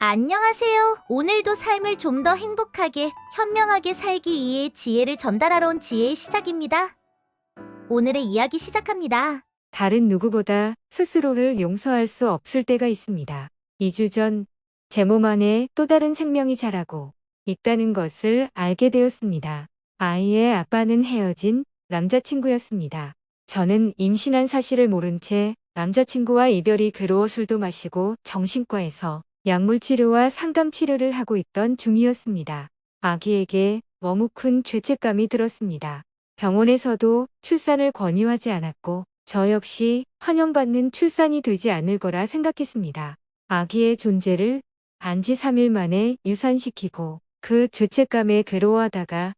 안녕하세요. 오늘도 삶을 좀 더 행복하게, 현명하게 살기 위해 지혜를 전달하러 온 지혜의 시작입니다. 오늘의 이야기 시작합니다. 다른 누구보다 스스로를 용서할 수 없을 때가 있습니다. 2주 전, 제 몸 안에 또 다른 생명이 자라고 있다는 것을 알게 되었습니다. 아이의 아빠는 헤어진 남자친구였습니다. 저는 임신한 사실을 모른 채 남자친구와 이별이 괴로워 술도 마시고 정신과에서 약물 치료와 상담 치료를 하고 있던 중이었습니다. 아기에게 너무 큰 죄책감이 들었습니다. 병원에서도 출산을 권유하지 않았고 저 역시 환영받는 출산이 되지 않을 거라 생각했습니다. 아기의 존재를 안지 3일 만에 유산시키고 그 죄책감에 괴로워하다가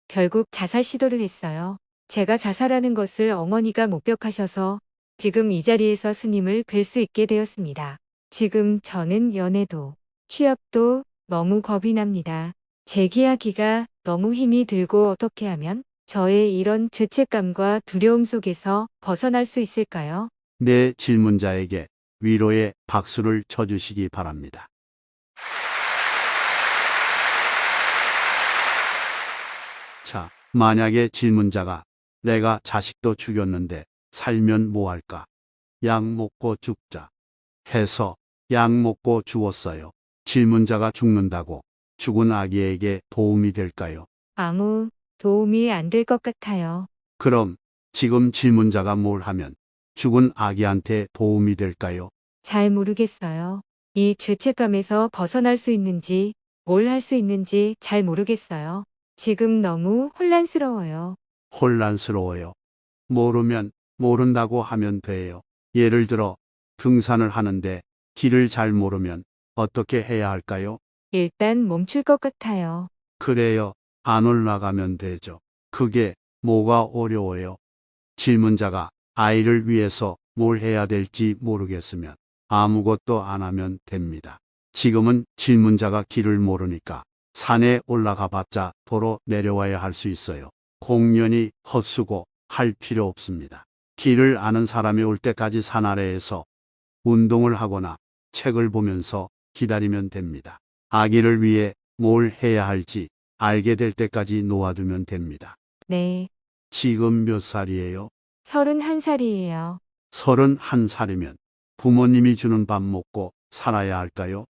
결국 자살 시도를 했어요. 제가 자살하는 것을 어머니가 목격하셔서 지금 이 자리에서 스님을 뵐 수 있게 되었습니다. 지금 저는 연애도 취업도 너무 겁이 납니다. 재기하기가 너무 힘이 들고 어떻게 하면 저의 이런 죄책감과 두려움 속에서 벗어날 수 있을까요? 내 질문자에게 위로의 박수를 쳐주시기 바랍니다. 자, 만약에 질문자가 내가 자식도 죽였는데 살면 뭐 할까? 약 먹고 죽자 해서 약 먹고 죽었어요. 질문자가 죽는다고 죽은 아기에게 도움이 될까요? 아무 도움이 안 될 것 같아요. 그럼 지금 질문자가 뭘 하면 죽은 아기한테 도움이 될까요? 잘 모르겠어요. 이 죄책감에서 벗어날 수 있는지, 뭘 할 수 있는지 잘 모르겠어요. 지금 너무 혼란스러워요. 혼란스러워요. 모르면 모른다고 하면 돼요. 예를 들어 등산을 하는데 길을 잘 모르면 어떻게 해야 할까요? 일단 멈출 것 같아요. 그래요. 안 올라가면 되죠. 그게 뭐가 어려워요? 질문자가 아이를 위해서 뭘 해야 될지 모르겠으면 아무것도 안 하면 됩니다. 지금은 질문자가 길을 모르니까 산에 올라가 봤자 도로 내려와야 할 수 있어요. 공연히 헛수고 할 필요 없습니다. 길을 아는 사람이 올 때까지 산 아래에서 운동을 하거나 책을 보면서 기다리면 됩니다. 아기를 위해 뭘 해야 할지 알게 될 때까지 놓아두면 됩니다. 네, 지금 몇 살이에요? 31살이에요. 31살이면 부모님이 주는 밥 먹고 살아야 할까요?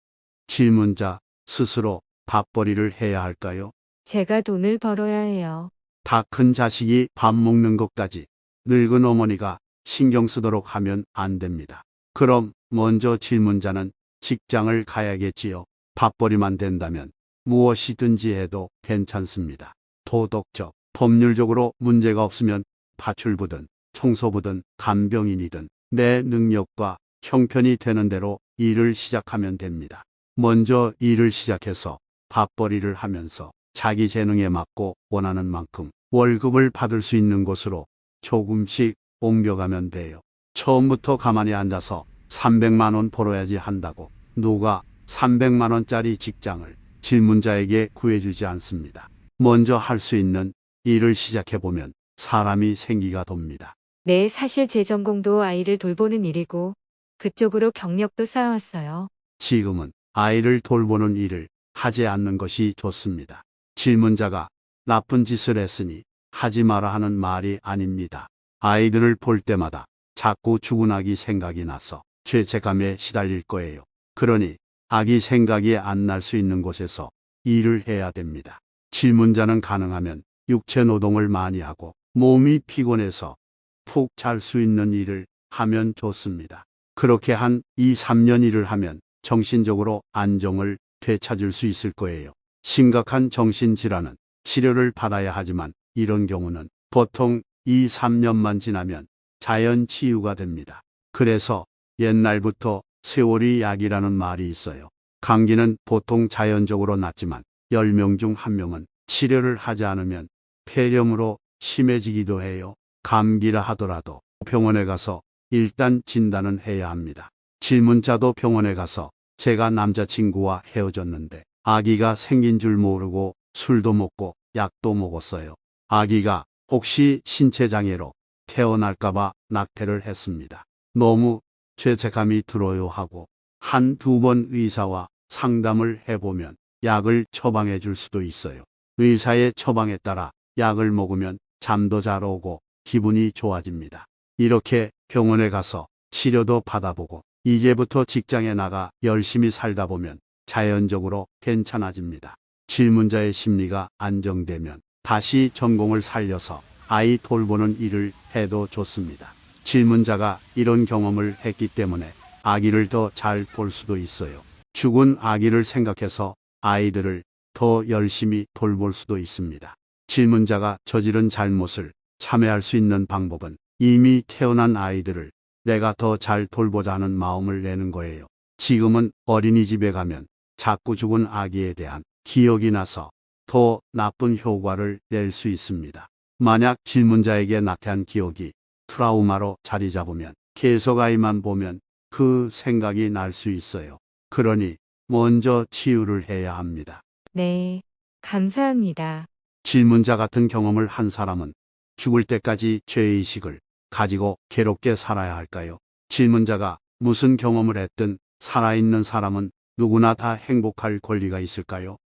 질문자 스스로 밥벌이를 해야 할까요? 제가 돈을 벌어야 해요. 다 큰 자식이 밥 먹는 것까지 늙은 어머니가 신경 쓰도록 하면 안 됩니다. 그럼 먼저 질문자는 직장을 가야겠지요. 밥벌이만 된다면 무엇이든지 해도 괜찮습니다. 도덕적, 법률적으로 문제가 없으면 파출부든 청소부든 간병인이든 내 능력과 형편이 되는 대로 일을 시작하면 됩니다. 먼저 일을 시작해서 밥벌이를 하면서 자기 재능에 맞고 원하는 만큼 월급을 받을 수 있는 곳으로 조금씩 옮겨가면 돼요. 처음부터 가만히 앉아서 300만 원 벌어야지 한다고 누가 300만 원짜리 직장을 질문자에게 구해주지 않습니다. 먼저 할 수 있는 일을 시작해보면 사람이 생기가 돕니다. 네, 사실 제 전공도 아이를 돌보는 일이고 그쪽으로 경력도 쌓아왔어요. 지금은 아이를 돌보는 일을 하지 않는 것이 좋습니다. 질문자가 나쁜 짓을 했으니 하지 마라 하는 말이 아닙니다. 아이들을 볼 때마다 자꾸 죽은 아기 생각이 나서 죄책감에 시달릴 거예요. 그러니 아기 생각이 안 날 수 있는 곳에서 일을 해야 됩니다. 질문자는 가능하면 육체 노동을 많이 하고 몸이 피곤해서 푹 잘 수 있는 일을 하면 좋습니다. 그렇게 한 2, 3년 일을 하면 정신적으로 안정을 되찾을 수 있을 거예요. 심각한 정신질환은 치료를 받아야 하지만 이런 경우는 보통 2, 3년만 지나면 자연 치유가 됩니다. 그래서 옛날부터 세월이 약이라는 말이 있어요. 감기는 보통 자연적으로 낫지만 10명 중 1명은 치료를 하지 않으면 폐렴으로 심해지기도 해요. 감기라 하더라도 병원에 가서 일단 진단은 해야 합니다. 질문자도 병원에 가서 제가 남자친구와 헤어졌는데 아기가 생긴 줄 모르고 술도 먹고 약도 먹었어요. 아기가 혹시 신체장애로 태어날까봐 낙태를 했습니다. 너무 죄책감이 들어요 하고 한 두 번 의사와 상담을 해보면 약을 처방해 줄 수도 있어요. 의사의 처방에 따라 약을 먹으면 잠도 잘 오고 기분이 좋아집니다. 이렇게 병원에 가서 치료도 받아보고 이제부터 직장에 나가 열심히 살다 보면 자연적으로 괜찮아집니다. 질문자의 심리가 안정되면 다시 전공을 살려서 아이 돌보는 일을 해도 좋습니다. 질문자가 이런 경험을 했기 때문에 아기를 더 잘 볼 수도 있어요. 죽은 아기를 생각해서 아이들을 더 열심히 돌볼 수도 있습니다. 질문자가 저지른 잘못을 참회할 수 있는 방법은 이미 태어난 아이들을 내가 더 잘 돌보자는 마음을 내는 거예요. 지금은 어린이집에 가면 자꾸 죽은 아기에 대한 기억이 나서 더 나쁜 효과를 낼 수 있습니다. 만약 질문자에게 나타난 기억이 트라우마로 자리 잡으면 계속 아이만 보면 그 생각이 날 수 있어요. 그러니 먼저 치유를 해야 합니다. 네, 감사합니다. 질문자 같은 경험을 한 사람은 죽을 때까지 죄의식을 가지고 괴롭게 살아야 할까요? 질문자가 무슨 경험을 했든 살아있는 사람은 누구나 다 행복할 권리가 있을까요?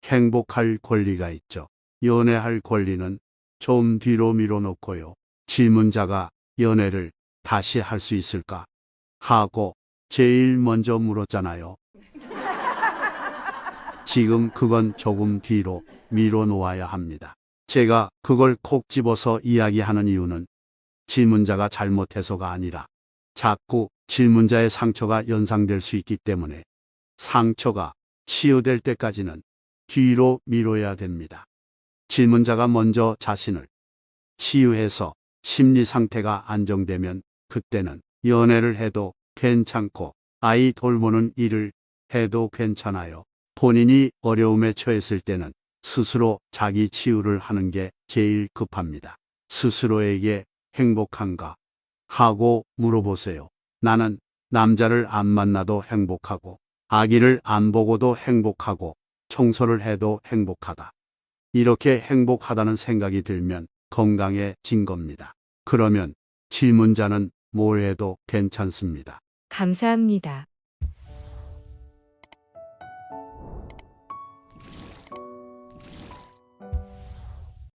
행복할 권리가 있죠. 연애할 권리는 좀 뒤로 밀어놓고요. 질문자가 연애를 다시 할 수 있을까? 하고 제일 먼저 물었잖아요. 지금 그건 조금 뒤로 밀어놓아야 합니다. 제가 그걸 콕 집어서 이야기하는 이유는 질문자가 잘못해서가 아니라 자꾸 질문자의 상처가 연상될 수 있기 때문에 상처가 치유될 때까지는 뒤로 미뤄야 됩니다. 질문자가 먼저 자신을 치유해서 심리 상태가 안정되면 그때는 연애를 해도 괜찮고 아이 돌보는 일을 해도 괜찮아요. 본인이 어려움에 처했을 때는 스스로 자기 치유를 하는 게 제일 급합니다. 스스로에게 행복한가 하고 물어보세요. 나는 남자를 안 만나도 행복하고 아기를 안 보고도 행복하고 청소를 해도 행복하다. 이렇게 행복하다는 생각이 들면 건강해진 겁니다. 그러면 질문자는 뭘 해도 괜찮습니다. 감사합니다.